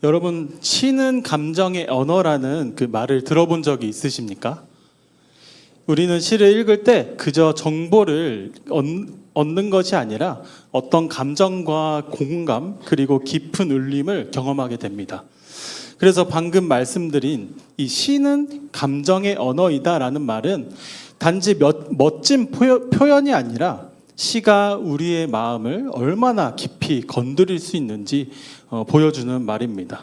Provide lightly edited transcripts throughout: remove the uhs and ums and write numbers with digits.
여러분 시는 감정의 언어라는 그 말을 들어본 적이 있으십니까? 우리는 시를 읽을 때 그저 정보를 얻는 것이 아니라 어떤 감정과 공감 그리고 깊은 울림을 경험하게 됩니다. 그래서 방금 말씀드린 이 시는 감정의 언어이다라는 말은 단지 멋진 표현이 아니라 시가 우리의 마음을 얼마나 깊이 건드릴 수 있는지 보여주는 말입니다.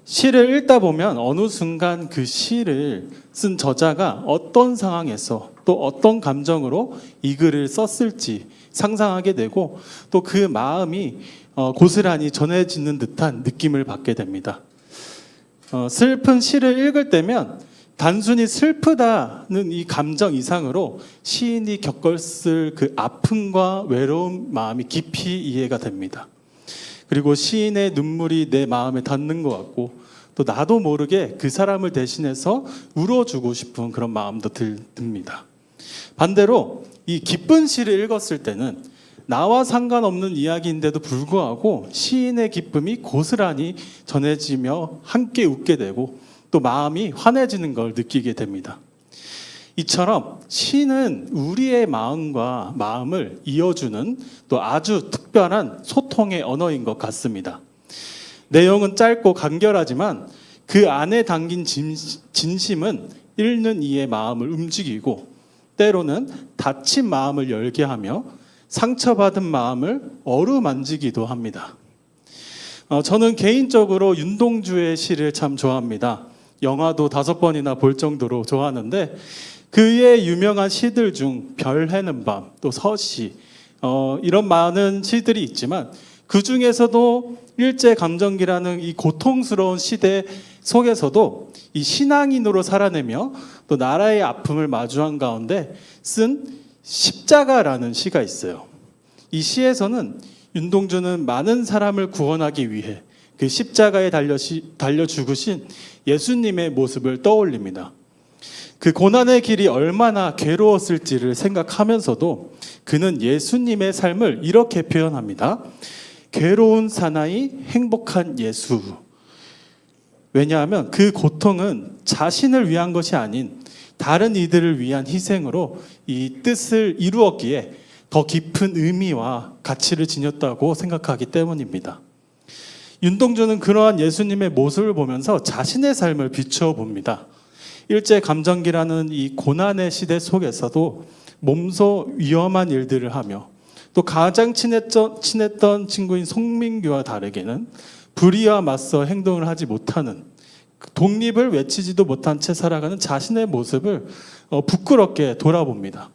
시를 읽다 보면 어느 순간 그 시를 쓴 저자가 어떤 상황에서 또 어떤 감정으로 이 글을 썼을지 상상하게 되고 또 그 마음이 고스란히 전해지는 듯한 느낌을 받게 됩니다. 슬픈 시를 읽을 때면 단순히 슬프다는 이 감정 이상으로 시인이 겪었을 그 아픔과 외로운 마음이 깊이 이해가 됩니다. 그리고 시인의 눈물이 내 마음에 닿는 것 같고 또 나도 모르게 그 사람을 대신해서 울어주고 싶은 그런 마음도 듭니다. 반대로 이 기쁜 시를 읽었을 때는 나와 상관없는 이야기인데도 불구하고 시인의 기쁨이 고스란히 전해지며 함께 웃게 되고 또 마음이 환해지는 걸 느끼게 됩니다. 이처럼 시는 우리의 마음과 마음을 이어주는 또 아주 특별한 소통의 언어인 것 같습니다. 내용은 짧고 간결하지만 그 안에 담긴 진심은 읽는 이의 마음을 움직이고 때로는 다친 마음을 열게 하며 상처받은 마음을 어루만지기도 합니다. 저는 개인적으로 윤동주의 시를 참 좋아합니다. 영화도 5번이나 볼 정도로 좋아하는데 그의 유명한 시들 중 별 해는 밤, 또 서시 이런 많은 시들이 있지만 그 중에서도 일제감정기라는 이 고통스러운 시대 속에서도 이 신앙인으로 살아내며 또 나라의 아픔을 마주한 가운데 쓴 십자가라는 시가 있어요. 이 시에서는 윤동주는 많은 사람을 구원하기 위해 그 십자가에 달려 죽으신 예수님의 모습을 떠올립니다. 그 고난의 길이 얼마나 괴로웠을지를 생각하면서도 그는 예수님의 삶을 이렇게 표현합니다. 괴로운 사나이 행복한 예수. 왜냐하면 그 고통은 자신을 위한 것이 아닌 다른 이들을 위한 희생으로 이 뜻을 이루었기에 더 깊은 의미와 가치를 지녔다고 생각하기 때문입니다. 윤동주는 그러한 예수님의 모습을 보면서 자신의 삶을 비추어 봅니다. 일제감정기라는 이 고난의 시대 속에서도 몸소 위험한 일들을 하며 또 가장 친했던 친구인 송민규와 다르게는 불의와 맞서 행동을 하지 못하는 독립을 외치지도 못한 채 살아가는 자신의 모습을 부끄럽게 돌아봅니다.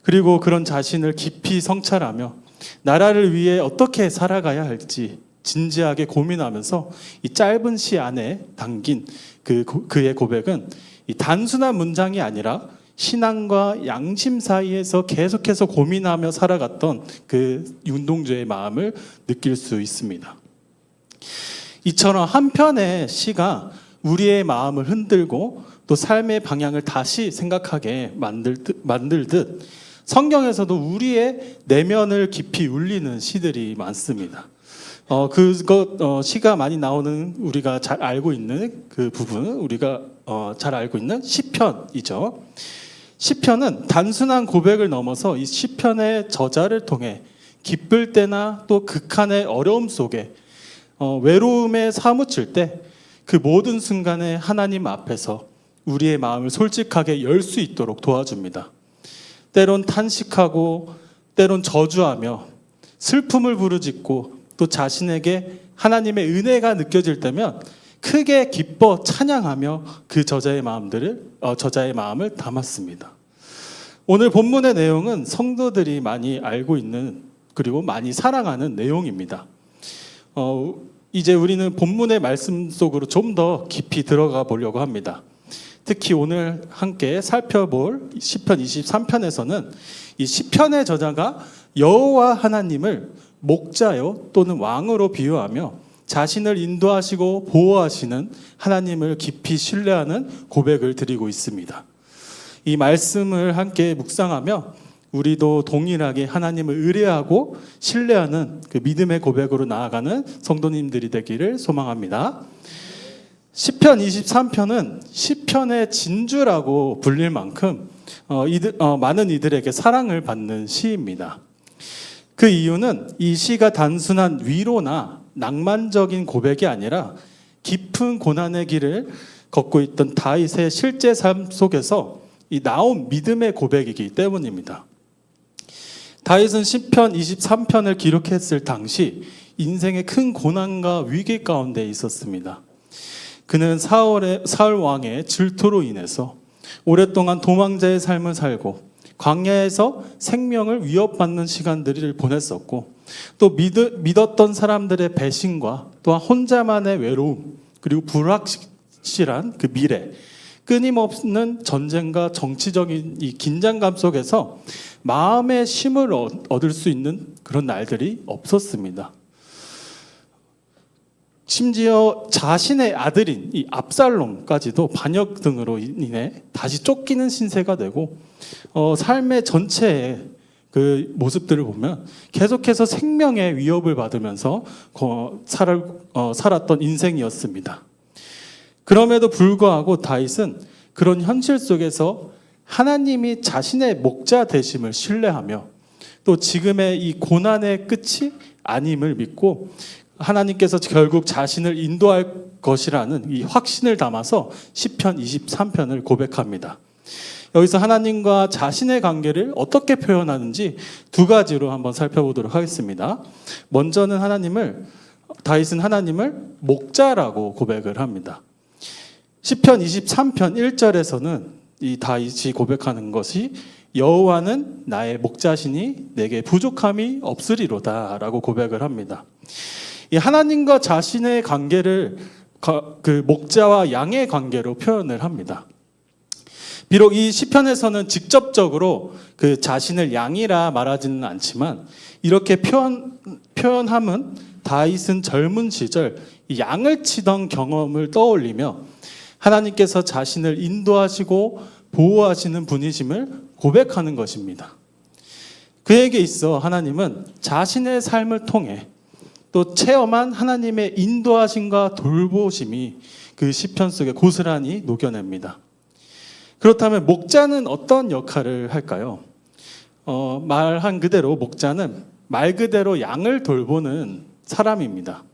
그리고 그런 자신을 깊이 성찰하며 나라를 위해 어떻게 살아가야 할지 진지하게 고민하면서 이 짧은 시 안에 담긴 그의 고백은 이 단순한 문장이 아니라 신앙과 양심 사이에서 계속해서 고민하며 살아갔던 그 윤동주의 마음을 느낄 수 있습니다. 이처럼 한편의 시가 우리의 마음을 흔들고 또 삶의 방향을 다시 생각하게 만들듯 성경에서도 우리의 내면을 깊이 울리는 시들이 많습니다. 시가 많이 나오는 우리가 잘 알고 있는 그 부분은 우리가 잘 알고 있는 시편이죠. 시편은 단순한 고백을 넘어서 이 시편의 저자를 통해 기쁠 때나 또 극한의 어려움 속에 외로움에 사무칠 때 그 모든 순간에 하나님 앞에서 우리의 마음을 솔직하게 열 수 있도록 도와줍니다. 때론 탄식하고 때론 저주하며 슬픔을 부르짖고 또 자신에게 하나님의 은혜가 느껴질 때면 크게 기뻐 찬양하며 그 저자의 마음을 담았습니다. 오늘 본문의 내용은 성도들이 많이 알고 있는 그리고 많이 사랑하는 내용입니다. 이제 우리는 본문의 말씀 속으로 좀 더 깊이 들어가 보려고 합니다. 특히 오늘 함께 살펴볼 시편 23편에서는 이 시편의 저자가 여호와 하나님을 목자요 또는 왕으로 비유하며 자신을 인도하시고 보호하시는 하나님을 깊이 신뢰하는 고백을 드리고 있습니다. 이 말씀을 함께 묵상하며 우리도 동일하게 하나님을 의뢰하고 신뢰하는 그 믿음의 고백으로 나아가는 성도님들이 되기를 소망합니다. 시편 23편은 시편의 진주라고 불릴 만큼 많은 이들에게 사랑을 받는 시입니다. 그 이유는 이 시가 단순한 위로나 낭만적인 고백이 아니라 깊은 고난의 길을 걷고 있던 다윗의 실제 삶 속에서 나온 믿음의 고백이기 때문입니다. 다윗은 시편 23편을 기록했을 당시 인생의 큰 고난과 위기 가운데 있었습니다. 그는 사울 왕의 질투로 인해서 오랫동안 도망자의 삶을 살고 광야에서 생명을 위협받는 시간들을 보냈었고, 또 믿었던 사람들의 배신과 또한 혼자만의 외로움, 그리고 불확실한 그 미래, 끊임없는 전쟁과 정치적인 이 긴장감 속에서 마음의 쉼을 얻을 수 있는 그런 날들이 없었습니다. 심지어 자신의 아들인 이 압살롬까지도 반역 등으로 인해 다시 쫓기는 신세가 되고, 삶의 전체의 그 모습들을 보면 계속해서 생명의 위협을 받으면서 살았던 인생이었습니다. 그럼에도 불구하고 다윗은 그런 현실 속에서 하나님이 자신의 목자 되심을 신뢰하며 또 지금의 이 고난의 끝이 아님을 믿고 하나님께서 결국 자신을 인도할 것이라는 이 확신을 담아서 시편 23편을 고백합니다. 여기서 하나님과 자신의 관계를 어떻게 표현하는지 두 가지로 한번 살펴보도록 하겠습니다. 먼저는 다윗은 하나님을 목자라고 고백을 합니다. 시편 23편 1절에서는 이 다윗이 고백하는 것이 여호와는 나의 목자시니 내게 부족함이 없으리로다라고 고백을 합니다. 이 하나님과 자신의 관계를 그 목자와 양의 관계로 표현을 합니다. 비록 이 시편에서는 직접적으로 그 자신을 양이라 말하지는 않지만 이렇게 표현함은 다윗은 젊은 시절 양을 치던 경험을 떠올리며 하나님께서 자신을 인도하시고 보호하시는 분이심을 고백하는 것입니다. 그에게 있어 하나님은 자신의 삶을 통해 또 체험한 하나님의 인도하심과 돌보심이 그 시편 속에 고스란히 녹여냅니다. 그렇다면 목자는 어떤 역할을 할까요? 말한 그대로 목자는 말 그대로 양을 돌보는 사람입니다.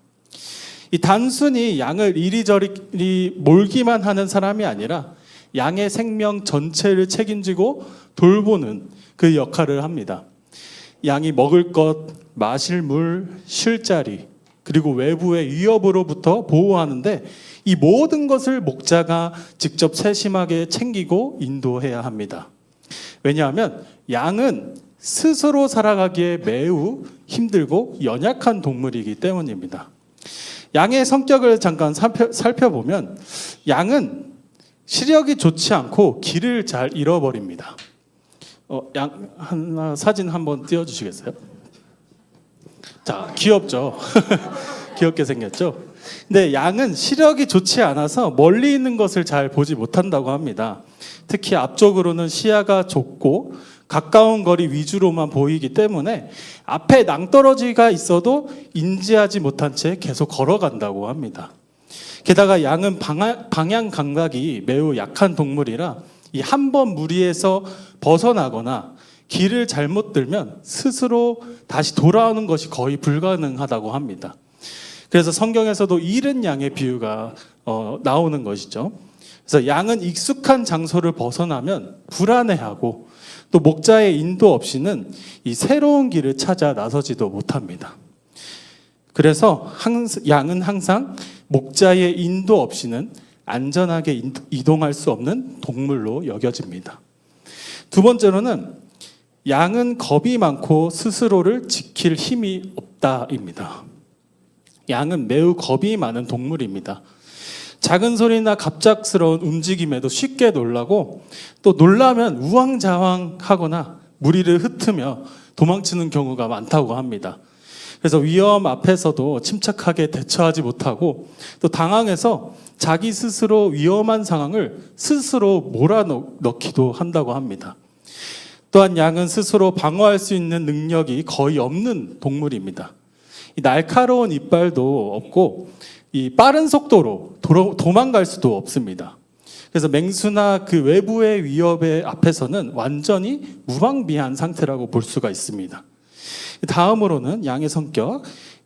이 단순히 양을 이리저리 몰기만 하는 사람이 아니라 양의 생명 전체를 책임지고 돌보는 그 역할을 합니다. 양이 먹을 것, 마실 물, 쉴 자리, 그리고 외부의 위협으로부터 보호하는데 이 모든 것을 목자가 직접 세심하게 챙기고 인도해야 합니다. 왜냐하면 양은 스스로 살아가기에 매우 힘들고 연약한 동물이기 때문입니다. 양의 성격을 잠깐 살펴보면 양은 시력이 좋지 않고 길을 잘 잃어버립니다. 양 사진 한번 띄워주시겠어요? 자, 귀엽죠? 귀엽게 생겼죠? 근데 양은 시력이 좋지 않아서 멀리 있는 것을 잘 보지 못한다고 합니다. 특히 앞쪽으로는 시야가 좁고 가까운 거리 위주로만 보이기 때문에 앞에 낭떠러지가 있어도 인지하지 못한 채 계속 걸어간다고 합니다. 게다가 양은 방향 감각이 매우 약한 동물이라 이 한 번 무리에서 벗어나거나 길을 잘못 들면 스스로 다시 돌아오는 것이 거의 불가능하다고 합니다. 그래서 성경에서도 잃은 양의 비유가 나오는 것이죠. 그래서 양은 익숙한 장소를 벗어나면 불안해하고 또 목자의 인도 없이는 이 새로운 길을 찾아 나서지도 못합니다. 그래서 양은 항상 목자의 인도 없이는 안전하게 이동할 수 없는 동물로 여겨집니다. 두 번째로는 양은 겁이 많고 스스로를 지킬 힘이 없다입니다. 양은 매우 겁이 많은 동물입니다. 작은 소리나 갑작스러운 움직임에도 쉽게 놀라고 또 놀라면 우왕좌왕하거나 무리를 흩으며 도망치는 경우가 많다고 합니다. 그래서 위험 앞에서도 침착하게 대처하지 못하고 또 당황해서 자기 스스로 위험한 상황을 스스로 몰아넣기도 한다고 합니다. 또한 양은 스스로 방어할 수 있는 능력이 거의 없는 동물입니다. 이 날카로운 이빨도 없고 이 빠른 속도로 도망갈 수도 없습니다. 그래서 맹수나 그 외부의 위협의 앞에서는 완전히 무방비한 상태라고 볼 수가 있습니다. 다음으로는 양의 성격.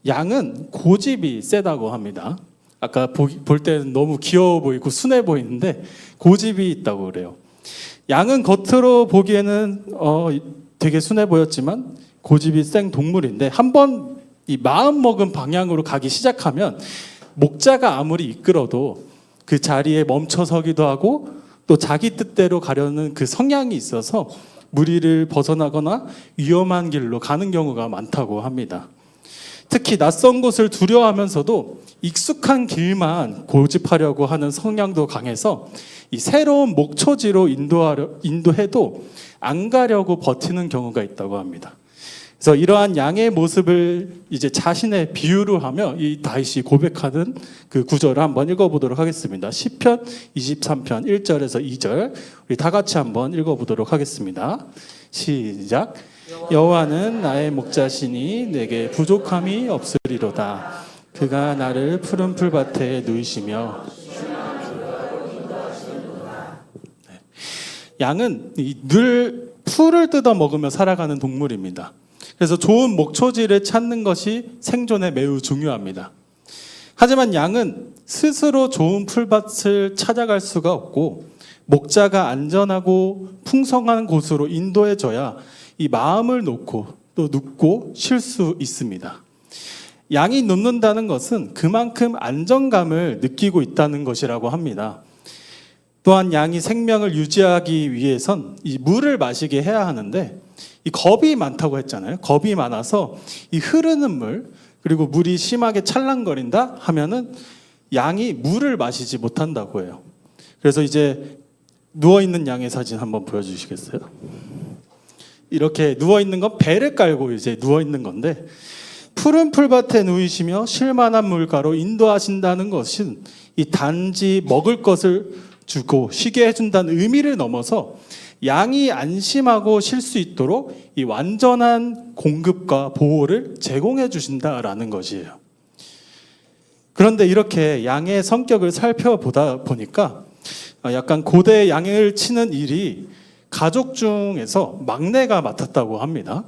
양은 고집이 세다고 합니다. 아까 볼 때는 너무 귀여워 보이고 순해 보이는데 고집이 있다고 그래요. 양은 겉으로 보기에는 되게 순해 보였지만 고집이 센 동물인데 한번 이 마음 먹은 방향으로 가기 시작하면 목자가 아무리 이끌어도 그 자리에 멈춰서기도 하고 또 자기 뜻대로 가려는 그 성향이 있어서 무리를 벗어나거나 위험한 길로 가는 경우가 많다고 합니다. 특히 낯선 곳을 두려워하면서도 익숙한 길만 고집하려고 하는 성향도 강해서 이 새로운 목초지로 인도해도 안 가려고 버티는 경우가 있다고 합니다. 그래서 이러한 양의 모습을 이제 자신의 비유로 하며 이 다윗이 고백하는 그 구절을 한번 읽어보도록 하겠습니다. 시편 23편 1절에서 2절 우리 다 같이 한번 읽어보도록 하겠습니다. 시작. 여호와는 나의 목자시니 내게 부족함이 없으리로다. 그가 나를 푸른 풀밭에 누이시며. 양은 늘 풀을 뜯어 먹으며 살아가는 동물입니다. 그래서 좋은 목초지를 찾는 것이 생존에 매우 중요합니다. 하지만 양은 스스로 좋은 풀밭을 찾아갈 수가 없고 목자가 안전하고 풍성한 곳으로 인도해줘야 이 마음을 놓고 또 눕고 쉴 수 있습니다. 양이 눕는다는 것은 그만큼 안정감을 느끼고 있다는 것이라고 합니다. 또한 양이 생명을 유지하기 위해선 이 물을 마시게 해야 하는데 이 겁이 많다고 했잖아요. 겁이 많아서 이 흐르는 물 그리고 물이 심하게 찰랑거린다 하면은 양이 물을 마시지 못한다고 해요. 그래서 이제 누워있는 양의 사진 한번 보여주시겠어요? 이렇게 누워있는 건 배를 깔고 이제 누워있는 건데 푸른 풀밭에 누이시며 쉴만한 물가로 인도하신다는 것은 이 단지 먹을 것을 주고 쉬게 해준다는 의미를 넘어서 양이 안심하고 쉴 수 있도록 이 완전한 공급과 보호를 제공해 주신다라는 것이에요. 그런데 이렇게 양의 성격을 살펴보다 보니까 약간 고대 양을 치는 일이 가족 중에서 막내가 맡았다고 합니다.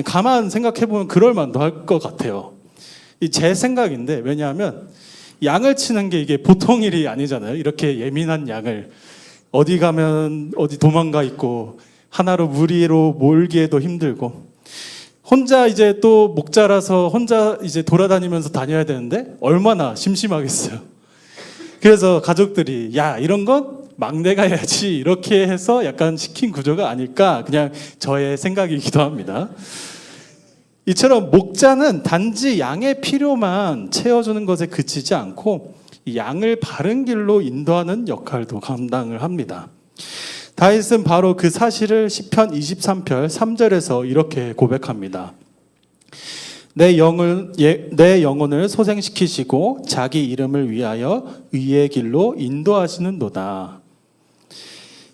가만 생각해보면 그럴 만도 할 것 같아요. 제 생각인데 왜냐하면 양을 치는 게 이게 보통 일이 아니잖아요. 이렇게 예민한 양을 어디 가면 어디 도망가 있고 하나로 무리로 몰기에도 힘들고 혼자 이제 또 목자라서 혼자 이제 돌아다니면서 다녀야 되는데 얼마나 심심하겠어요. 그래서 가족들이 야 이런 건 막내가 해야지 이렇게 해서 약간 시킨 구조가 아닐까 그냥 저의 생각이기도 합니다. 이처럼 목자는 단지 양의 필요만 채워주는 것에 그치지 않고 이 양을 바른 길로 인도하는 역할도 감당을 합니다. 다윗은 바로 그 사실을 시편 23편 3절에서 이렇게 고백합니다. 내 영혼을 소생시키시고 자기 이름을 위하여 의의 길로 인도하시는도다.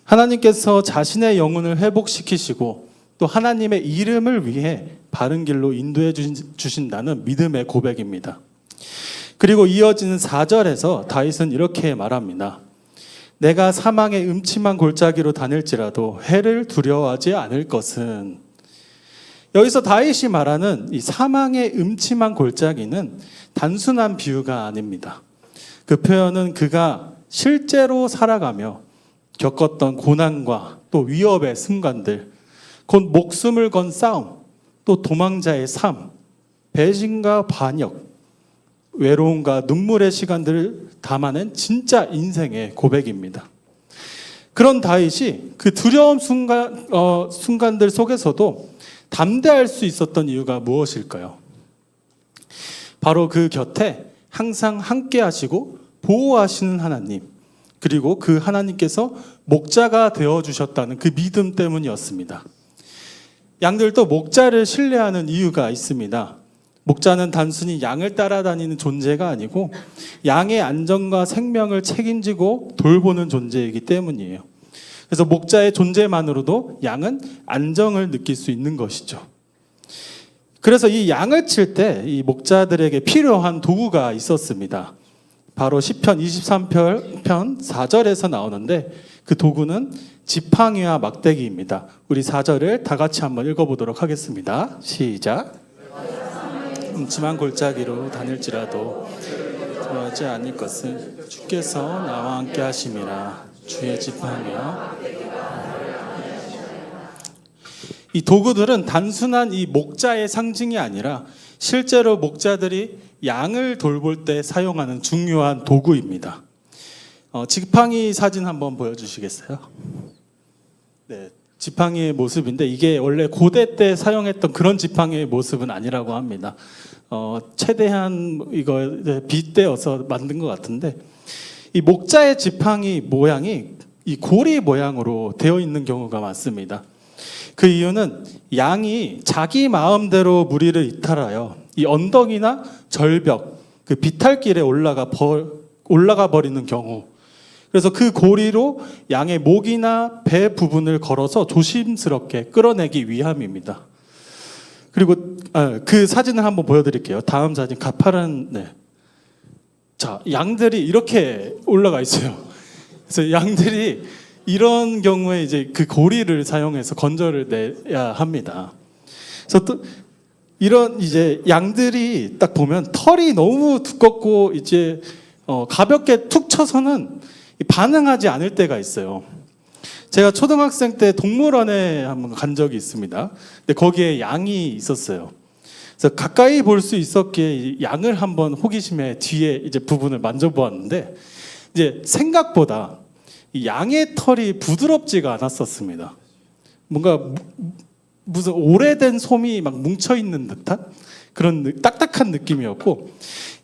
하나님께서 자신의 영혼을 회복시키시고 또 하나님의 이름을 위해 바른 길로 인도해 주신다는 믿음의 고백입니다. 그리고 이어지는 4절에서 다윗은 이렇게 말합니다. 내가 사망의 음침한 골짜기로 다닐지라도 해를 두려워하지 않을 것은. 여기서 다윗이 말하는 이 사망의 음침한 골짜기는 단순한 비유가 아닙니다. 그 표현은 그가 실제로 살아가며 겪었던 고난과 또 위협의 순간들, 곧 목숨을 건 싸움, 또 도망자의 삶, 배신과 반역, 외로움과 눈물의 시간들을 담아낸 진짜 인생의 고백입니다. 그런 다윗이 그 두려운 순간들 속에서도 담대할 수 있었던 이유가 무엇일까요? 바로 그 곁에 항상 함께 하시고 보호하시는 하나님, 그리고 그 하나님께서 목자가 되어주셨다는 그 믿음 때문이었습니다. 양들도 목자를 신뢰하는 이유가 있습니다. 목자는 단순히 양을 따라다니는 존재가 아니고 양의 안전과 생명을 책임지고 돌보는 존재이기 때문이에요. 그래서 목자의 존재만으로도 양은 안정을 느낄 수 있는 것이죠. 그래서 이 양을 칠 때 이 목자들에게 필요한 도구가 있었습니다. 바로 시편 23편 4절에서 나오는데 그 도구는 지팡이와 막대기입니다. 우리 4절을 다 같이 한번 읽어보도록 하겠습니다. 시작. 음침한 골짜기로 다닐지라도 두려워하지 않을 것은 주께서 나와 함께 하심이라. 주의 지팡이와 이 도구들은 단순한 이 목자의 상징이 아니라 실제로 목자들이 양을 돌볼 때 사용하는 중요한 도구입니다. 지팡이 사진 한번 보여주시겠어요? 네, 지팡이의 모습인데 이게 원래 고대 때 사용했던 그런 지팡이의 모습은 아니라고 합니다. 최대한 이거 빗대어서 만든 것 같은데 이 목자의 지팡이 모양이 이 고리 모양으로 되어 있는 경우가 많습니다. 그 이유는 양이 자기 마음대로 무리를 이탈하여 이 언덕이나 절벽, 그 비탈길에 올라가 버리는 경우, 그래서 그 고리로 양의 목이나 배 부분을 걸어서 조심스럽게 끌어내기 위함입니다. 그리고 그 사진을 한번 보여드릴게요. 다음 사진 가파른. 네. 자, 양들이 이렇게 올라가 있어요. 그래서 양들이 이런 경우에 이제 그 고리를 사용해서 건져를 내야 합니다. 그래서 또 이런 이제 양들이 딱 보면 털이 너무 두껍고 이제 가볍게 툭 쳐서는 반응하지 않을 때가 있어요. 제가 초등학생 때 동물원에 한번 간 적이 있습니다. 근데 거기에 양이 있었어요. 그래서 가까이 볼 수 있었기에 양을 한번 호기심에 뒤에 이제 부분을 만져보았는데 이제 생각보다 이 양의 털이 부드럽지가 않았었습니다. 뭔가 무슨 오래된 솜이 막 뭉쳐 있는 듯한 그런 딱딱한 느낌이었고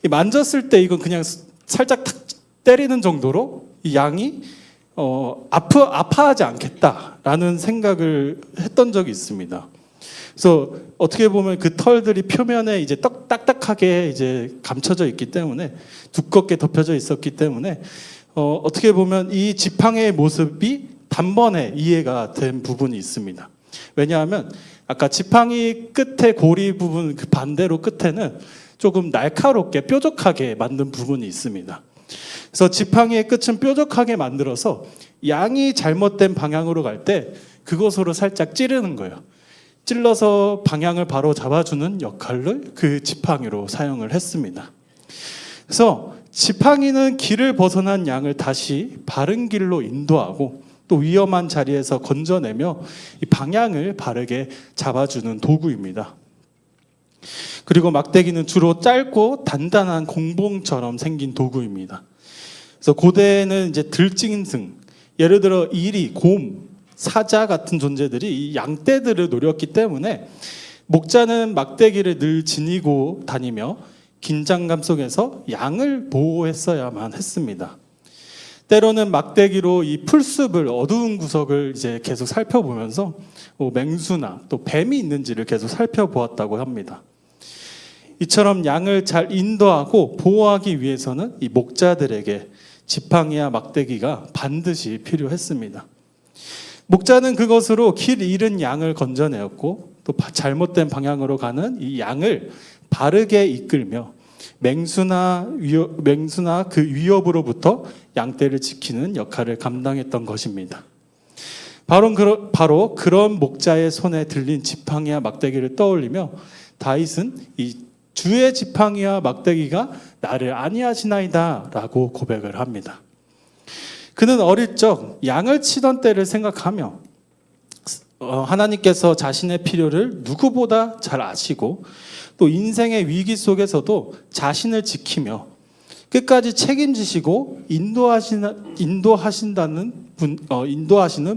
만졌을 때 이건 그냥 살짝 탁 때리는 정도로 이 양이 아파하지 않겠다라는 생각을 했던 적이 있습니다. 그래서 어떻게 보면 그 털들이 표면에 이제 딱딱하게 이제 감춰져 있기 때문에 두껍게 덮여져 있었기 때문에 어떻게 보면 이 지팡이의 모습이 단번에 이해가 된 부분이 있습니다. 왜냐하면 아까 지팡이 끝에 고리 부분 그 반대로 끝에는 조금 날카롭게 뾰족하게 만든 부분이 있습니다. 그래서 지팡이의 끝은 뾰족하게 만들어서 양이 잘못된 방향으로 갈 때 그것으로 살짝 찌르는 거예요. 찔러서 방향을 바로 잡아주는 역할을 그 지팡이로 사용을 했습니다. 그래서 지팡이는 길을 벗어난 양을 다시 바른 길로 인도하고 또 위험한 자리에서 건져내며 이 방향을 바르게 잡아주는 도구입니다. 그리고 막대기는 주로 짧고 단단한 공봉처럼 생긴 도구입니다. 그래서 고대에는 이제 들짐승, 예를 들어 이리, 곰, 사자 같은 존재들이 이 양떼들을 노렸기 때문에 목자는 막대기를 늘 지니고 다니며 긴장감 속에서 양을 보호했어야만 했습니다. 때로는 막대기로 이 풀숲을 어두운 구석을 이제 계속 살펴보면서 맹수나 또 뱀이 있는지를 계속 살펴보았다고 합니다. 이처럼 양을 잘 인도하고 보호하기 위해서는 이 목자들에게 지팡이와 막대기가 반드시 필요했습니다. 목자는 그것으로 길 잃은 양을 건져내었고 또 잘못된 방향으로 가는 이 양을 바르게 이끌며 맹수나 그 위협으로부터 양떼를 지키는 역할을 감당했던 것입니다. 바로 그런 목자의 손에 들린 지팡이와 막대기를 떠올리며 다윗은 이 주의 지팡이와 막대기가 나를 안위하시나이다 라고 고백을 합니다. 그는 어릴 적 양을 치던 때를 생각하며 하나님께서 자신의 필요를 누구보다 잘 아시고 또 인생의 위기 속에서도 자신을 지키며 끝까지 책임지시고 인도하시는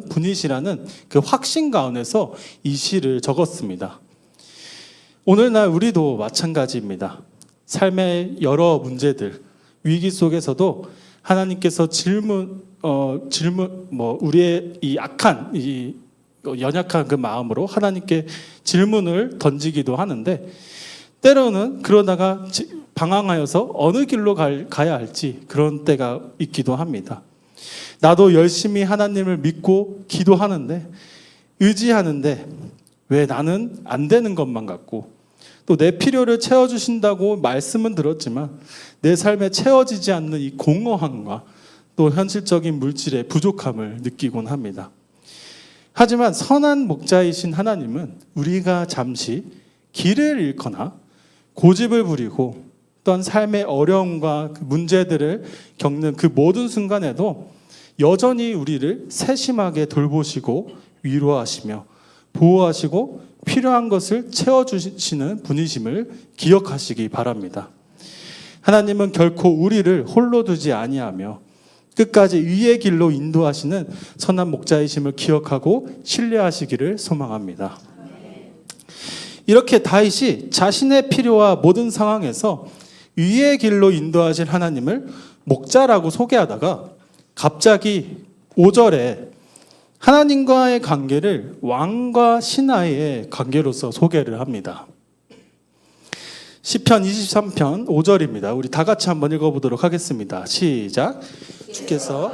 분이시라는 그 확신 가운데서 이 시를 적었습니다. 오늘날 우리도 마찬가지입니다. 삶의 여러 문제들, 위기 속에서도 하나님께서 우리의 이 연약한 그 마음으로 하나님께 질문을 던지기도 하는데 때로는 그러다가 방황하여서 어느 길로 가야 할지 그런 때가 있기도 합니다. 나도 열심히 하나님을 믿고 기도하는데, 의지하는데 왜 나는 안 되는 것만 같고, 또 내 필요를 채워주신다고 말씀은 들었지만 내 삶에 채워지지 않는 이 공허함과 또 현실적인 물질의 부족함을 느끼곤 합니다. 하지만 선한 목자이신 하나님은 우리가 잠시 길을 잃거나 고집을 부리고 또한 삶의 어려움과 그 문제들을 겪는 그 모든 순간에도 여전히 우리를 세심하게 돌보시고 위로하시며 보호하시고 필요한 것을 채워주시는 분이심을 기억하시기 바랍니다. 하나님은 결코 우리를 홀로 두지 아니하며 끝까지 의의 길로 인도하시는 선한 목자이심을 기억하고 신뢰하시기를 소망합니다. 이렇게 다윗이 자신의 필요와 모든 상황에서 의의 길로 인도하실 하나님을 목자라고 소개하다가 갑자기 5절에 하나님과의 관계를 왕과 신하의 관계로서 소개를 합니다. 시편 23편 5절입니다. 우리 다 같이 한번 읽어보도록 하겠습니다. 시작. 주께서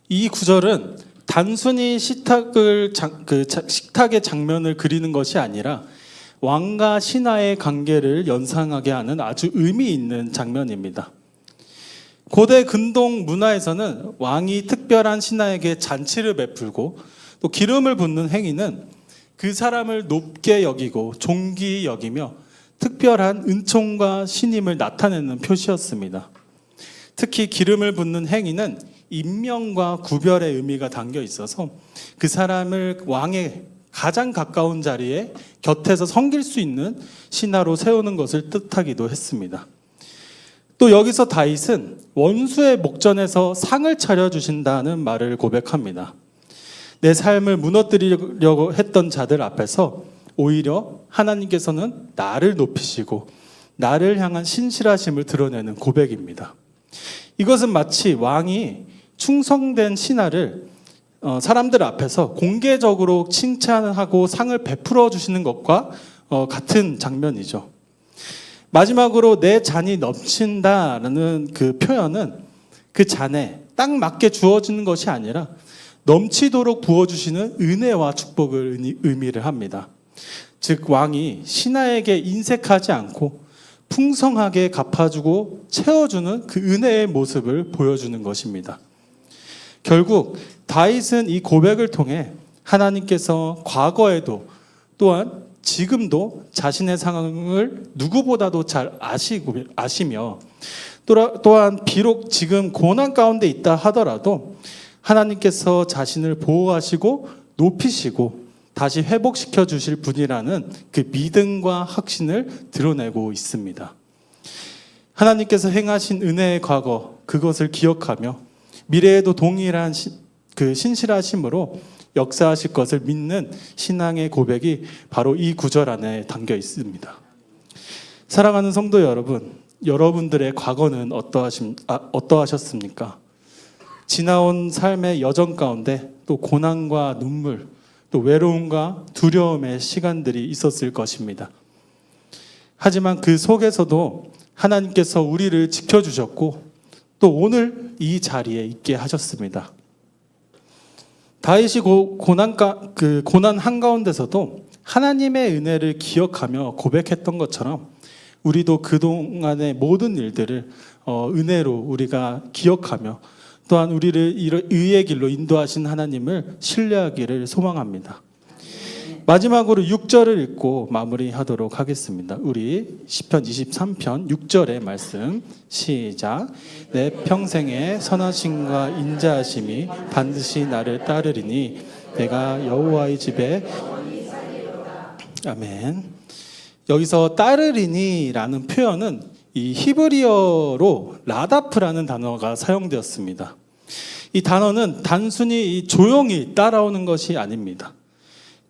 이 구절은 단순히 식탁의 장면을 그리는 것이 아니라 왕과 신하의 관계를 연상하게 하는 아주 의미 있는 장면입니다. 고대 근동 문화에서는 왕이 특별한 신하에게 잔치를 베풀고 또 기름을 붓는 행위는 그 사람을 높게 여기고 존귀히 여기며 특별한 은총과 신임을 나타내는 표시였습니다. 특히 기름을 붓는 행위는 임명과 구별의 의미가 담겨 있어서 그 사람을 왕의 가장 가까운 자리에 곁에서 섬길 수 있는 신하로 세우는 것을 뜻하기도 했습니다. 또 여기서 다윗은 원수의 목전에서 상을 차려주신다는 말을 고백합니다. 내 삶을 무너뜨리려고 했던 자들 앞에서 오히려 하나님께서는 나를 높이시고 나를 향한 신실하심을 드러내는 고백입니다. 이것은 마치 왕이 충성된 신하를 사람들 앞에서 공개적으로 칭찬하고 상을 베풀어 주시는 것과 같은 장면이죠. 마지막으로 내 잔이 넘친다라는 그 표현은 그 잔에 딱 맞게 주어지는 것이 아니라 넘치도록 부어주시는 은혜와 축복을 의미를 합니다. 즉 왕이 신하에게 인색하지 않고 풍성하게 갚아주고 채워주는 그 은혜의 모습을 보여주는 것입니다. 결국 다윗은 이 고백을 통해 하나님께서 과거에도 또한 지금도 자신의 상황을 누구보다도 잘 아시며 또한 비록 지금 고난 가운데 있다 하더라도 하나님께서 자신을 보호하시고 높이시고 다시 회복시켜 주실 분이라는 그 믿음과 확신을 드러내고 있습니다. 하나님께서 행하신 은혜의 과거, 그것을 기억하며 미래에도 동일한 그 신실하심으로 역사하실 것을 믿는 신앙의 고백이 바로 이 구절 안에 담겨 있습니다. 사랑하는 성도 여러분, 여러분들의 과거는 어떠하셨습니까? 지나온 삶의 여정 가운데 또 고난과 눈물, 또 외로움과 두려움의 시간들이 있었을 것입니다. 하지만 그 속에서도 하나님께서 우리를 지켜주셨고 또 오늘 이 자리에 있게 하셨습니다. 다윗이 고난 한가운데서도 하나님의 은혜를 기억하며 고백했던 것처럼 우리도 그동안의 모든 일들을 은혜로 우리가 기억하며 또한 우리를 의의 길로 인도하신 하나님을 신뢰하기를 소망합니다. 마지막으로 6절을 읽고 마무리하도록 하겠습니다. 우리 시편 23편 6절의 말씀 시작. 내 평생에 선하심과 인자하심이 반드시 나를 따르리니 내가 여호와의 집에 아멘. 여기서 따르리니라는 표현은 이 히브리어로 라다프라는 단어가 사용되었습니다. 이 단어는 단순히 조용히 따라오는 것이 아닙니다.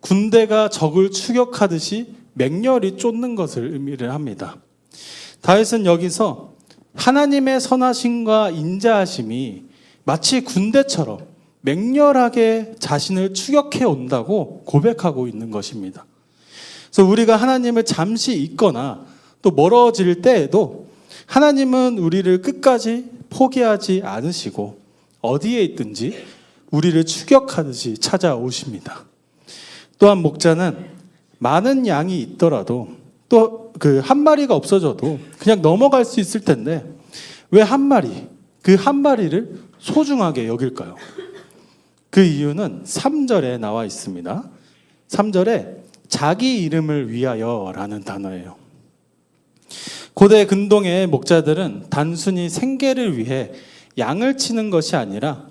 군대가 적을 추격하듯이 맹렬히 쫓는 것을 의미를 합니다. 다윗은 여기서 하나님의 선하심과 인자하심이 마치 군대처럼 맹렬하게 자신을 추격해 온다고 고백하고 있는 것입니다. 그래서 우리가 하나님을 잠시 잊거나 또 멀어질 때에도 하나님은 우리를 끝까지 포기하지 않으시고 어디에 있든지 우리를 추격하듯이 찾아오십니다. 또한 목자는 많은 양이 있더라도 또 그 한 마리가 없어져도 그냥 넘어갈 수 있을 텐데 왜 한 마리, 그 한 마리를 소중하게 여길까요? 그 이유는 3절에 나와 있습니다. 3절에 자기 이름을 위하여라는 단어예요. 고대 근동의 목자들은 단순히 생계를 위해 양을 치는 것이 아니라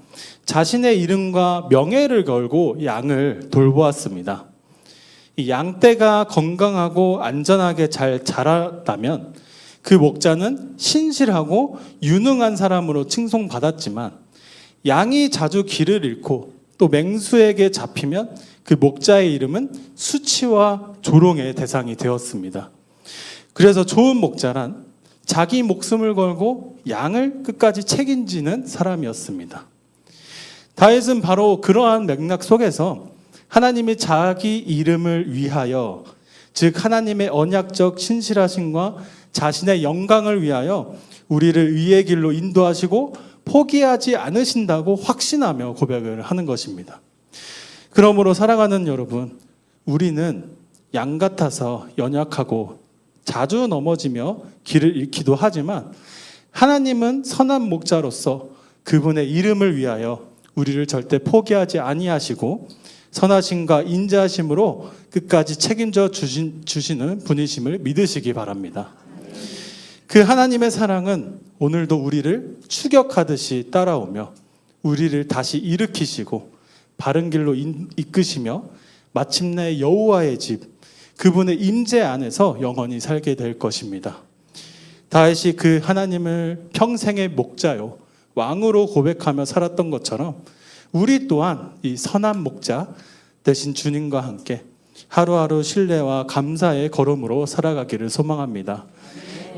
자신의 이름과 명예를 걸고 양을 돌보았습니다. 이 양떼가 건강하고 안전하게 잘 자랐다면 그 목자는 신실하고 유능한 사람으로 칭송받았지만 양이 자주 길을 잃고 또 맹수에게 잡히면 그 목자의 이름은 수치와 조롱의 대상이 되었습니다. 그래서 좋은 목자란 자기 목숨을 걸고 양을 끝까지 책임지는 사람이었습니다. 다윗은 바로 그러한 맥락 속에서 하나님이 자기 이름을 위하여, 즉 하나님의 언약적 신실하심과 자신의 영광을 위하여 우리를 의의 길로 인도하시고 포기하지 않으신다고 확신하며 고백을 하는 것입니다. 그러므로 사랑하는 여러분, 우리는 양 같아서 연약하고 자주 넘어지며 길을 잃기도 하지만 하나님은 선한 목자로서 그분의 이름을 위하여 우리를 절대 포기하지 아니하시고 선하심과 인자하심으로 끝까지 책임져 주시는 분이심을 믿으시기 바랍니다. 그 하나님의 사랑은 오늘도 우리를 추격하듯이 따라오며 우리를 다시 일으키시고 바른 길로 이끄시며 마침내 여호와의 집, 그분의 임재 안에서 영원히 살게 될 것입니다. 다윗이 그 하나님을 평생의 목자요 왕으로 고백하며 살았던 것처럼 우리 또한 이 선한 목자 대신 주님과 함께 하루하루 신뢰와 감사의 걸음으로 살아가기를 소망합니다.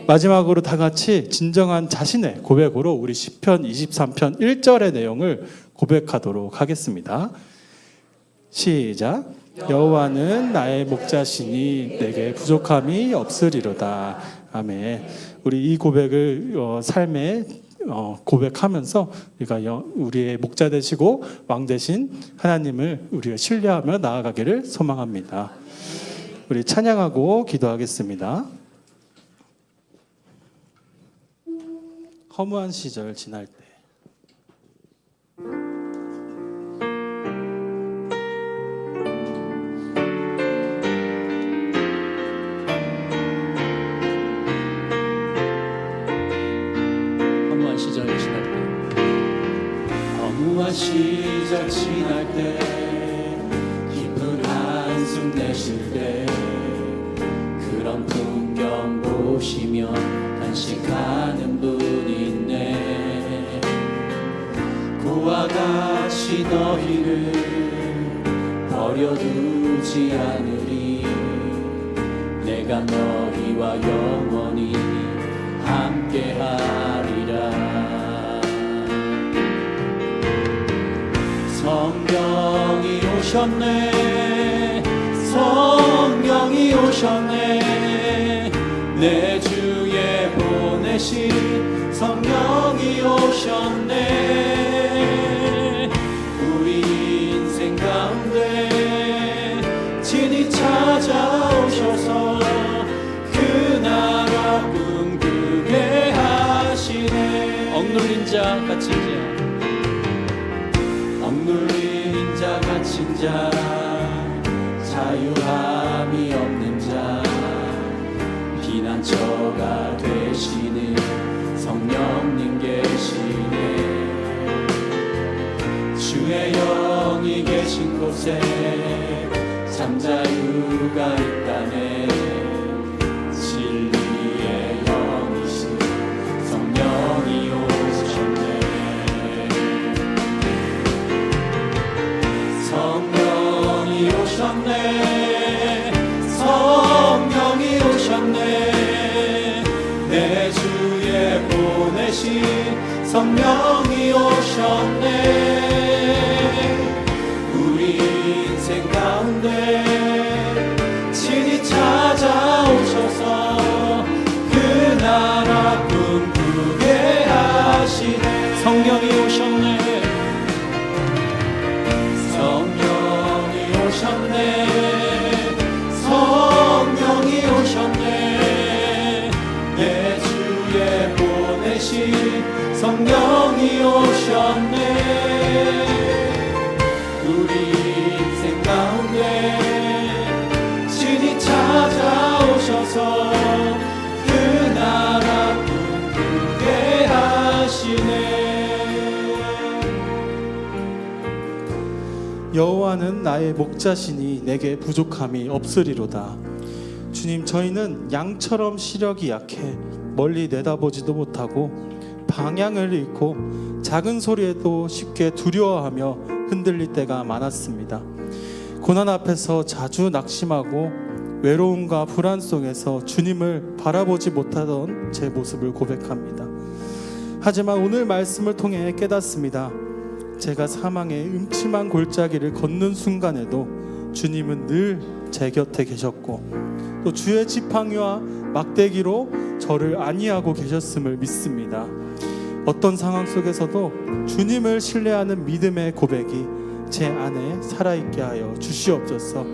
마지막으로 다 같이 진정한 자신의 고백으로 우리 시편 23편 1절의 내용을 고백하도록 하겠습니다. 시작. 여호와는 나의 목자시니 내게 부족함이 없으리로다. 아멘. 우리 이 고백을 삶에 고백하면서 우리가 우리의 목자 되시고 왕 되신 하나님을 우리가 신뢰하며 나아가기를 소망합니다. 우리 찬양하고 기도하겠습니다. 허무한 시절 지날 때 시절 지날 때 깊은 한숨 내쉴 때 그런 풍경 보시며 간식하는 분이 있네. 그와 같이 너희를 버려두지 않으리. 내가 너희와 영원히 함께하리라. 성령이 오셨네. 성령이 오셨네. 내 주에 보내신 성령이 오셨네. 우리 인생 가운데 친히 찾아오셔서 그 나라 꿈꾸게 하시네. 억눌린 자 갇힌 자, 억눌린 자 갇힌 자, 자유함이 없는 자, 피난처가 되시는 성령님 계시네. 주의 영이 계신 곳에 참 자유가 있다네. 진리의 영이신 성령이 오셨네. 성령이 오셨네. 성령이 오셨네. 내 주에 보내신 성령이 오셨네. 우리 인생 가운데 친히 여호와는 나의 목자시니 내게 부족함이 없으리로다. 주님, 저희는 양처럼 시력이 약해 멀리 내다보지도 못하고 방향을 잃고 작은 소리에도 쉽게 두려워하며 흔들릴 때가 많았습니다. 고난 앞에서 자주 낙심하고 외로움과 불안 속에서 주님을 바라보지 못하던 제 모습을 고백합니다. 하지만 오늘 말씀을 통해 깨닫습니다. 제가 사망의 음침한 골짜기를 걷는 순간에도 주님은 늘 제 곁에 계셨고 또 주의 지팡이와 막대기로 저를 안위하고 계셨음을 믿습니다. 어떤 상황 속에서도 주님을 신뢰하는 믿음의 고백이 제 안에 살아있게 하여 주시옵소서.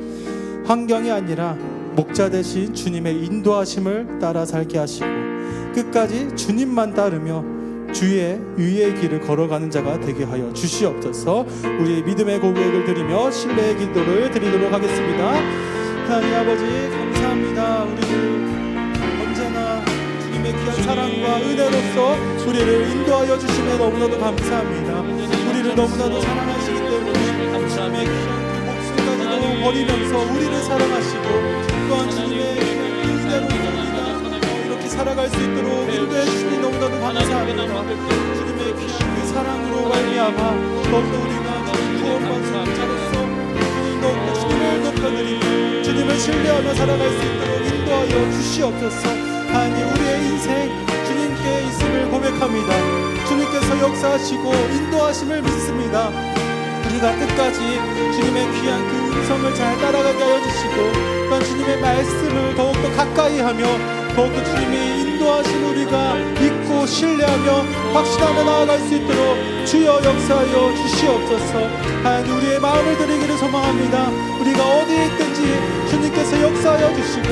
환경이 아니라 목자 되신 주님의 인도하심을 따라 살게 하시고 끝까지 주님만 따르며 주의 의의 길을 걸어가는 자가 되게 하여 주시옵소서. 우리의 믿음의 고백을 드리며 신뢰의 기도를 드리도록 하겠습니다. 하나님 아버지, 감사합니다. 우리를 언제나 주님의 귀한 사랑과 은혜로서 우리를 인도하여 주시며 너무나도 감사합니다. 우리를 너무나도 사랑하시기 때문에 주님의 귀한 그 목숨까지도 버리면서 우리를 사랑하시고 또한 주님의 은혜로서 우리가 이렇게 살아갈 수 있도록 인도해 주시니 너무나도 감사합니다. 주님의 귀한 그 사랑으로 말미암아 더욱더 우리가 구원받은 자로서 더욱더 주님을 높여드리고 주님을 신뢰하며 살아갈 수 있도록 인도하여 주시옵소서. 하나님, 우리의 인생 주님께 있음을 고백합니다. 주님께서 역사하시고 인도하심을 믿습니다. 우리가 끝까지 주님의 귀한 그 음성을 잘 따라가게 하여 주시고 또한 주님의 말씀을 더욱더 가까이 하며 더욱더 주님이 인도하신 우리가 믿고 신뢰하며 확신하며 나아갈 수 있도록 주여 역사하여 주시옵소서. 하나님, 우리의 마음을 드리기를 소망합니다. 우리가 어디에 있든지 주님께서 역사하여 주시고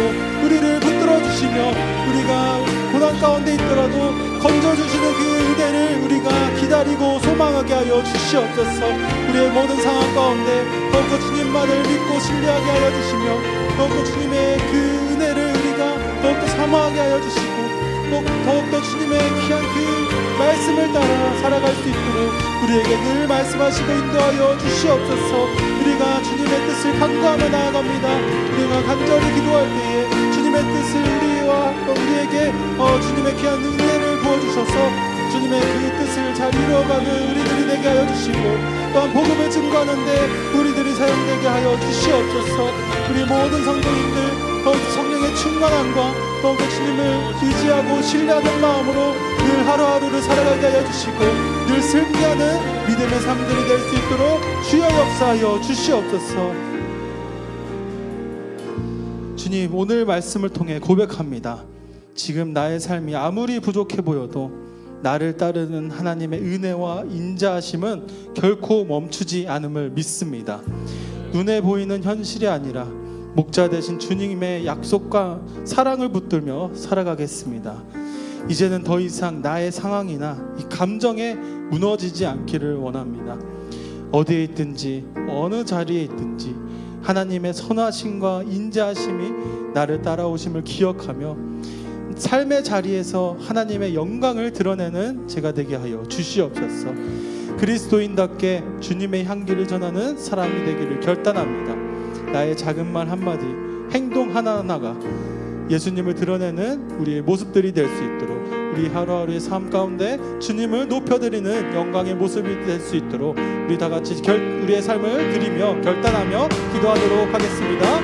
우리를 붙들어 주시며 우리가 고난 가운데 있더라도 건져주시는 그 은혜를 우리가 기다리고 소망하게 하여 주시옵소서. 우리의 모든 상황 가운데 더욱더 주님만을 믿고 신뢰하게 하여 주시며 더욱더 주님의 그 은혜를 우리가 더욱더 사모하게 하여 주시고 더욱더 주님의 귀한 그 말씀을 따라 살아갈 수 있도록 우리에게 늘 말씀하시고 인도하여 주시옵소서. 우리가 주님의 뜻을 간구하며 나아갑니다. 우리가 간절히 기도할 때에 주님의 뜻을 우리에게 주님의 귀한 은혜를 부어주셔서 주님의 그 뜻을 잘 이루어가는 우리들이 되게 하여 주시고 또한 복음을 증거하는데 우리들이 사용되게 하여 주시옵소서. 우리 모든 성도님들 더욱 성령의 충만함과 더욱 주님을 의지하고 신뢰하는 마음으로 늘 하루하루를 살아가게 하여 주시고 늘 승리하는 믿음의 삶들이 될 수 있도록 주여 역사하여 주시옵소서. 주님, 오늘 말씀을 통해 고백합니다. 지금 나의 삶이 아무리 부족해 보여도 나를 따르는 하나님의 은혜와 인자하심은 결코 멈추지 않음을 믿습니다. 눈에 보이는 현실이 아니라 목자 되신 주님의 약속과 사랑을 붙들며 살아가겠습니다. 이제는 더 이상 나의 상황이나 이 감정에 무너지지 않기를 원합니다. 어디에 있든지 어느 자리에 있든지 하나님의 선하심과 인자하심이 나를 따라오심을 기억하며 삶의 자리에서 하나님의 영광을 드러내는 제가 되게 하여 주시옵소서. 그리스도인답게 주님의 향기를 전하는 사람이 되기를 결단합니다. 나의 작은 말 한마디, 행동 하나하나가 예수님을 드러내는 우리의 모습들이 될 수 있도록 우리 하루하루의 삶 가운데 주님을 높여드리는 영광의 모습이 될 수 있도록 우리 다 같이 우리의 삶을 드리며 결단하며 기도하도록 하겠습니다.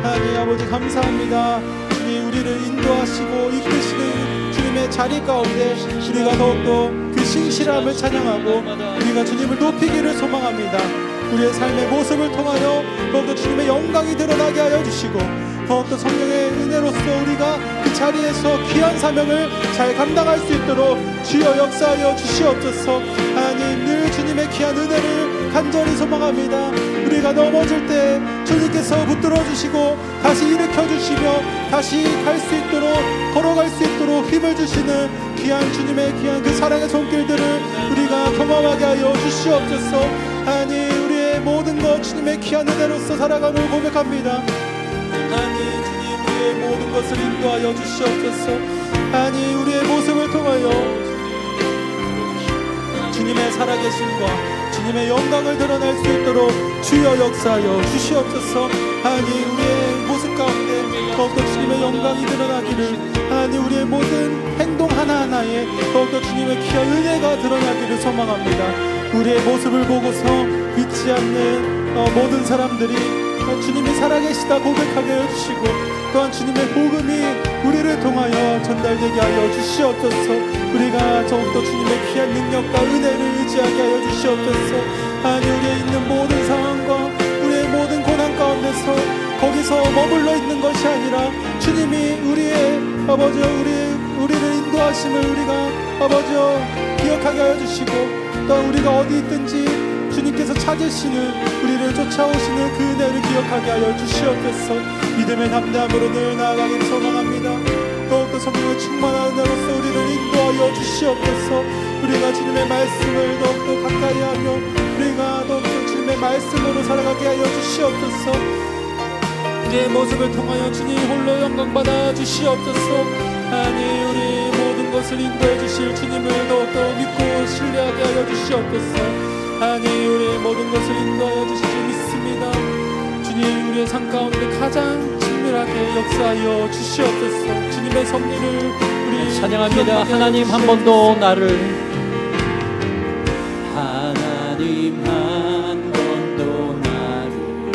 하나님 아버지, 감사합니다. 주님, 우리를 인도하시고 이끄시는 주님의 자리 가운데 우리가 더욱더 그 신실함을 찬양하고 우리가 주님을 높이기를 소망합니다. 우리의 삶의 모습을 통하여 더욱더 주님의 영광이 드러나게 하여 주시고 더욱더 성령의 은혜로서 우리가 그 자리에서 귀한 사명을 잘 감당할 수 있도록 주여 역사하여 주시옵소서. 하나님, 늘 주님의 귀한 은혜를 간절히 소망합니다. 우리가 넘어질 때 주님께서 붙들어 주시고 다시 일으켜 주시며 다시 갈 수 있도록 걸어갈 수 있도록 힘을 주시는 귀한 주님의 귀한 그 사랑의 손길들을 우리가 경험하게 하여 주시옵소서. 하나님, 우리의 모든 것 주님의 귀한 은혜로서 살아감을 고백합니다. 하나님, 주님, 우리의 모든 것을 인도하여 주시옵소서. 하나님, 우리의 모습을 통하여 주님의 살아계심과 주님의 영광을 드러낼 수 있도록 주여 역사하여 주시옵소서. 하나님 우리의 모습 가운데 더욱더 주님의 영광이 드러나기를, 하나님 우리의 모든 행동 하나하나에 더욱더 주님의 귀한 은혜가 드러나기를 소망합니다. 우리의 모습을 보고서 믿지 않는 모든 사람들이 주님이 살아계시다 고백하게 해주시고, 또한 주님의 복음이 우리를 통하여 전달되게 하여 주시옵소서. 우리가 더욱더 주님의 귀한 능력과 은혜를 의지하게 하여 주시옵소서. 하나님 우리의 있는 모든 상황과 우리의 모든 고난 가운데서 거기서 머물러 있는 것이 아니라 주님이 우리의 아버지여 우리를 인도하심을 우리가 아버지여 기억하게 하여 주시고, 또 우리가 어디 있든지 주님께서 찾으시는 우리를 쫓아오시는 그 은혜를 기억하게 하여 주시옵소서. 믿음의 담대함으로 늘 나아가기를 소망합니다. 더욱더 성령의 충만한 은혜로서 우리를 인도하여 주시옵소서. 우리가 주님의 말씀을 더욱더 가까이 하며 우리가 더욱더 주님의 말씀으로 살아가게 하여 주시옵소서. 우리의 모습을 통하여 주님 홀로 영광받아 주시옵소서. 하나님 우리 모든 것을 인도해 주실 주님을 더욱더 믿고 신뢰하게 하여 주시옵소서. 하나님 우리의 모든 것을 인도하여 주실 줄 믿습니다. 주님 우리의 삶 가운데 가장 친밀하게 역사하여 주시옵소서. 주님의 섭리를 우리 찬양합니다. 하나님 한 번도 나를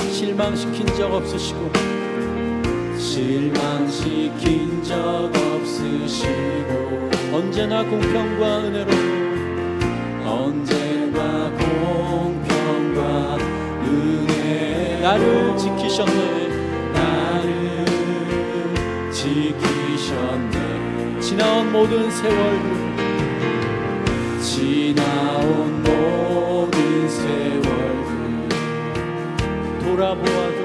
실망시킨 적 없으시고 언제나 공평과 은혜로 나를 지키셨네. 지나온 모든 세월들 돌아보아도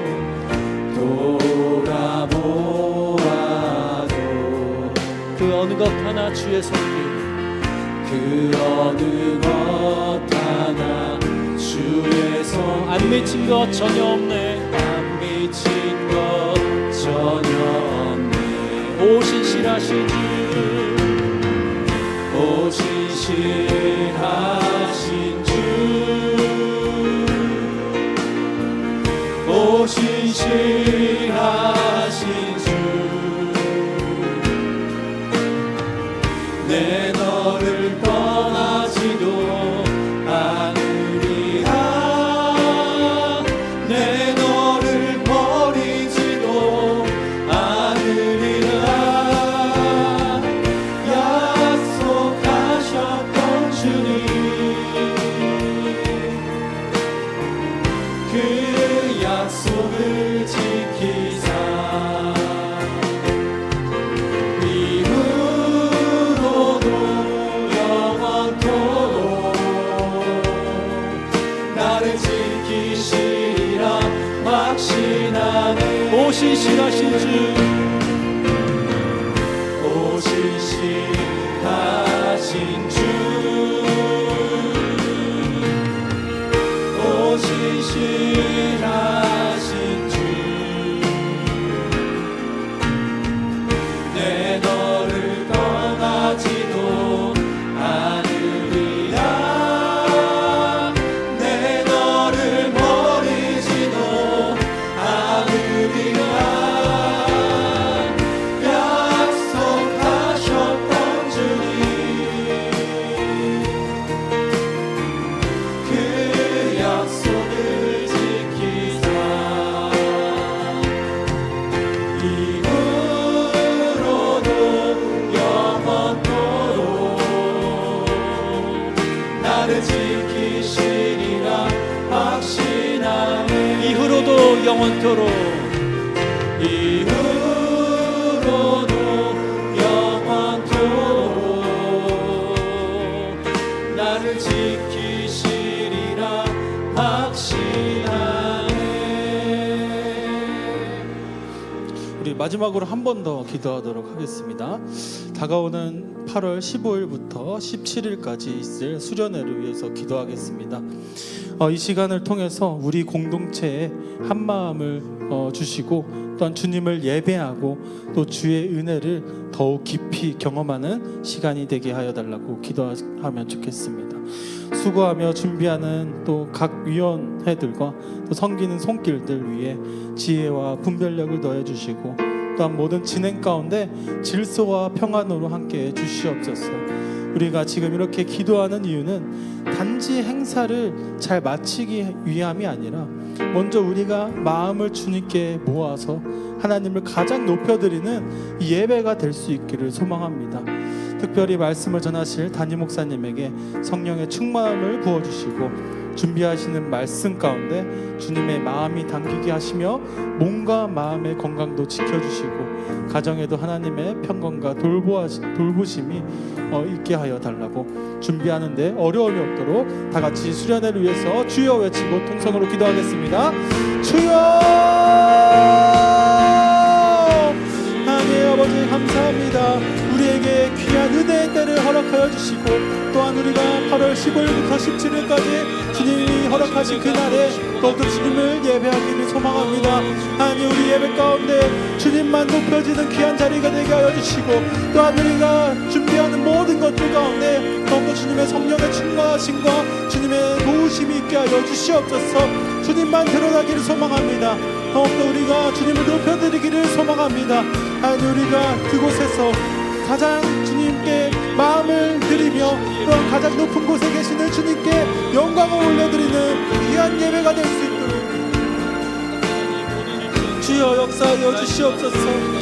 그 어느 것 하나 주의 손길 안 미친 것 전혀 없네. 오 신실하신 주 내 너를 떠나지도 않으리라. 내 너를 버리지도 않으리라. 약속하셨던 주님, 그 약속을 지키사 오 신실하신 주 내 너를 떠나지도 않으리라. 내 너를 버리지도 않으리라. 약속하셨던 주님, 그 약속을 지키사 이후로도 영원토록 나를 지키시리라 확신하네. 이후로도 영원토록 나를 지키시리라 확신하네. 우리 마지막으로 한 번 더 기도하도록 하겠습니다. 다가오는 8월 15일부터 17일까지 있을 수련회를 위해서 기도하겠습니다. 이 시간을 통해서 우리 공동체에 한 마음을 주시고, 또한 주님을 예배하고 또 주의 은혜를 더욱 깊이 경험하는 시간이 되게 하여 달라고 기도하면 좋겠습니다. 수고하며 준비하는 또 각 위원회들과 또 섬기는 손길들 위에 지혜와 분별력을 더해 주시고 또한 모든 진행 가운데 질서와 평안으로 함께 해 주시옵소서. 우리가 지금 이렇게 기도하는 이유는 단지 행사를 잘 마치기 위함이 아니라 먼저 우리가 마음을 주님께 모아서 하나님을 가장 높여드리는 이 예배가 될 수 있기를 소망합니다. 특별히 말씀을 전하실 담임 목사님에게 성령의 충만함을 부어주시고 준비하시는 말씀 가운데 주님의 마음이 당기게 하시며 몸과 마음의 건강도 지켜주시고 가정에도 하나님의 평강과 돌보심이 있게 하여 달라고 준비하는데 어려움이 없도록 다 같이 수련회를 위해서 주여 외치고 통성으로 기도하겠습니다. 주여! 하나님 아버지 감사합니다. 우리에게 귀한 은혜의 때를 허락하여 주시고 또한 우리가 8월 15일부터 17일까지 주님이 허락하신 그날에 더욱더 주님을 예배하기를 소망합니다. 하나님 우리 예배 가운데 주님만 높여지는 귀한 자리가 되게 하여 주시고 또한 우리가 준비하는 모든 것들 가운데 더욱더 주님의 성령의 충만하심과 주님의 도우심이 있게 하여 주시옵소서. 주님만 드러나기를 소망합니다. 더욱더 우리가 주님을 높여드리기를 소망합니다. 하나님 우리가 그곳에서 가장 주님께 마음을 드리며 또한 가장 높은 곳에 계시는 주님께 영광을 올려드리는 귀한 예배가 될 수 있도록 주여 역사하여 주시옵소서.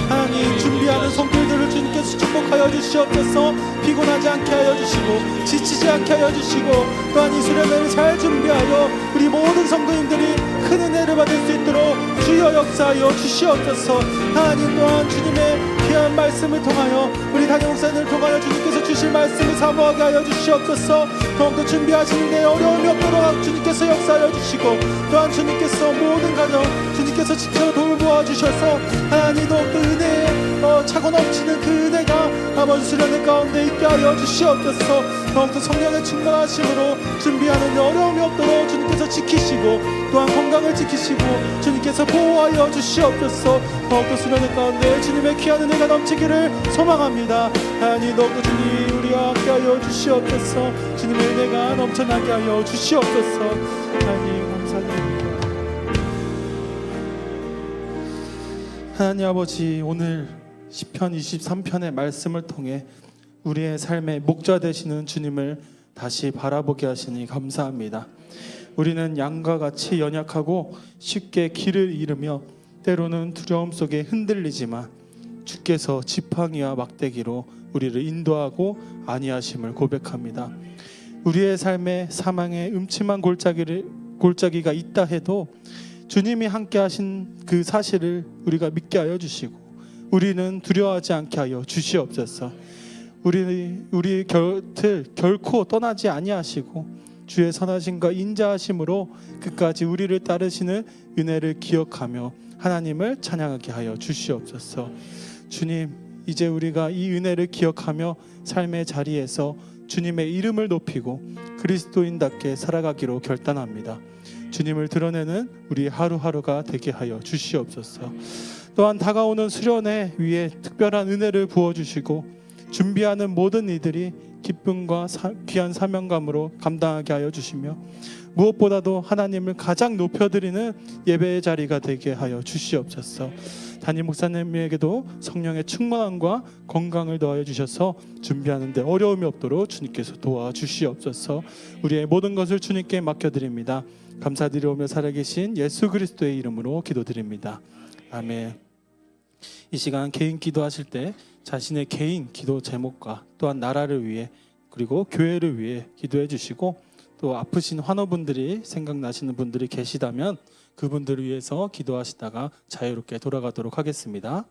하나님 준비하는 손길들을 주님께서 축복하여 주시옵소서. 피곤하지 않게 하여 주시고 지치지 않게 하여 주시고 또한 이 수련회를 잘 준비하여 우리 모든 성도님들이 큰 은혜를 받을 수 있도록 주여 역사하여 주시옵소서. 하나님 또한 주님의 귀한 말씀을 통하여 우리 담임 목사님을 통하여 주님께서 주실 말씀을 사모하게 하여 주시옵소서. 더욱더 준비하시는데 어려움이 없도록 주님께서 역사하여 주시고 또한 주님께서 모든 가정 주님께서 지켜 돌보아 주셔서 하나님 더욱더 은혜에 차고 넘치는 그 은혜가 아버지 수련회 가운데 있게 하여 주시옵소서. 더욱더 성령의 충만하심으로 준비하는 어려움이 없도록 주님께서 지키시고 또한 건강을 지키시고 주님께서 보호하여 주시옵소서. 더욱더 수련회 가운데 주님의 귀한 은혜가 넘치기를 소망합니다. 하나님 더욱더 주님 우리와 함께하여 주시옵소서. 주님의 은혜가 넘쳐나게 하여 주시옵소서. 하나님 감사드립니다. 하나님 아버지 오늘 시편 23편의 말씀을 통해 우리의 삶의 목자 되시는 주님을 다시 바라보게 하시니 감사합니다. 우리는 양과 같이 연약하고 쉽게 길을 잃으며 때로는 두려움 속에 흔들리지만 주께서 지팡이와 막대기로 우리를 인도하고 안위하심을 고백합니다. 우리의 삶에 사망의 음침한 골짜기가 있다 해도 주님이 함께 하신 그 사실을 우리가 믿게 하여 주시고 우리는 두려워하지 않게 하여 주시옵소서. 우리 곁을 결코 떠나지 아니하시고 주의 선하심과 인자하심으로 끝까지 우리를 따르시는 은혜를 기억하며 하나님을 찬양하게 하여 주시옵소서. 주님 이제 우리가 이 은혜를 기억하며 삶의 자리에서 주님의 이름을 높이고 그리스도인답게 살아가기로 결단합니다. 주님을 드러내는 우리 하루하루가 되게 하여 주시옵소서. 또한 다가오는 수련회 위에 특별한 은혜를 부어주시고 준비하는 모든 이들이 기쁨과 귀한 사명감으로 감당하게 하여 주시며 무엇보다도 하나님을 가장 높여드리는 예배의 자리가 되게 하여 주시옵소서. 담임 목사님에게도 성령의 충만함과 건강을 더하여 주셔서 준비하는데 어려움이 없도록 주님께서 도와주시옵소서. 우리의 모든 것을 주님께 맡겨드립니다. 감사드리오며 살아계신 예수 그리스도의 이름으로 기도드립니다. 아멘. 이 시간 개인 기도하실 때 자신의 개인 기도 제목과 또한 나라를 위해 그리고 교회를 위해 기도해 주시고 또 아프신 환우분들이 생각나시는 분들이 계시다면 그분들을 위해서 기도하시다가 자유롭게 돌아가도록 하겠습니다.